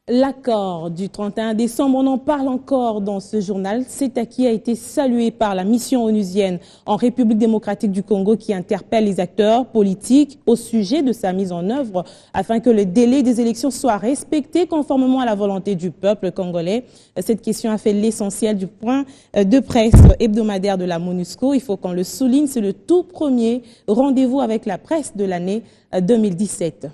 L'accord du 31 décembre, on en parle encore dans ce journal. Cet acquis a été salué par la mission onusienne en République démocratique du Congo qui interpelle les acteurs politiques au sujet de sa mise en œuvre afin que le délai des élections soit respecté conformément à la volonté du peuple congolais. Cette question a fait l'essentiel du point de presse hebdomadaire de la MONUSCO. Il faut qu'on le souligne, c'est le tout premier rendez-vous avec la presse de l'année 2017.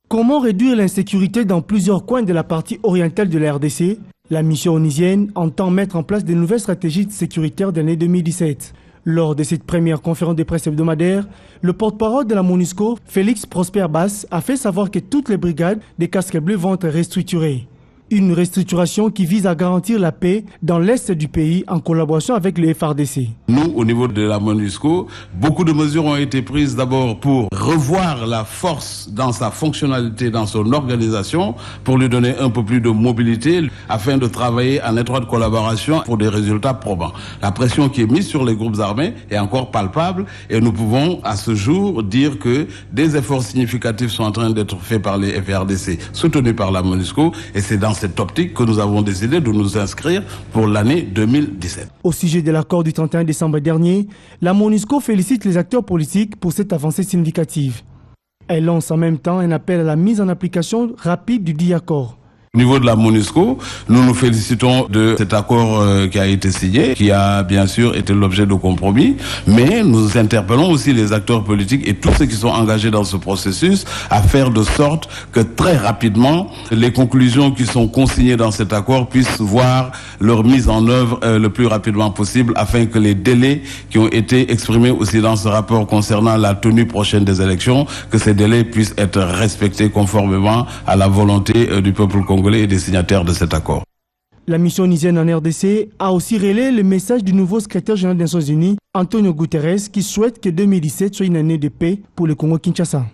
Comment réduire l'insécurité dans plusieurs coins de la partie orientale de la RDC? La mission onusienne entend mettre en place de nouvelles stratégies sécuritaires de l'année 2017. Lors de cette première conférence de presse hebdomadaire, le porte-parole de la MONUSCO, Félix Prosper Bass, a fait savoir que toutes les brigades des casques bleus vont être restructurées. Une restructuration qui vise à garantir la paix dans l'est du pays en collaboration avec le FARDC. Nous, au niveau de la MONUSCO, beaucoup de mesures ont été prises d'abord pour revoir la force dans sa fonctionnalité, dans son organisation, pour lui donner un peu plus de mobilité, afin de travailler en étroite collaboration pour des résultats probants. La pression qui est mise sur les groupes armés est encore palpable et nous pouvons à ce jour dire que des efforts significatifs sont en train d'être faits par les FARDC, soutenus par la MONUSCO, et c'est dans cette optique que nous avons décidé de nous inscrire pour l'année 2017. Au sujet de l'accord du 31 décembre dernier, la MONUSCO félicite les acteurs politiques pour cette avancée significative. Elle lance en même temps un appel à la mise en application rapide du dit accord. Au niveau de la MONUSCO, nous nous félicitons de cet accord qui a été signé, qui a bien sûr été l'objet de compromis, mais nous interpellons aussi les acteurs politiques et tous ceux qui sont engagés dans ce processus à faire de sorte que très rapidement, les conclusions qui sont consignées dans cet accord puissent voir leur mise en œuvre le plus rapidement possible afin que les délais qui ont été exprimés aussi dans ce rapport concernant la tenue prochaine des élections, que ces délais puissent être respectés conformément à la volonté du peuple congolais et des signataires de cet accord. La mission onusienne en RDC a aussi relayé le message du nouveau secrétaire général des Nations Unies, Antonio Guterres, qui souhaite que 2017 soit une année de paix pour le Congo-Kinshasa.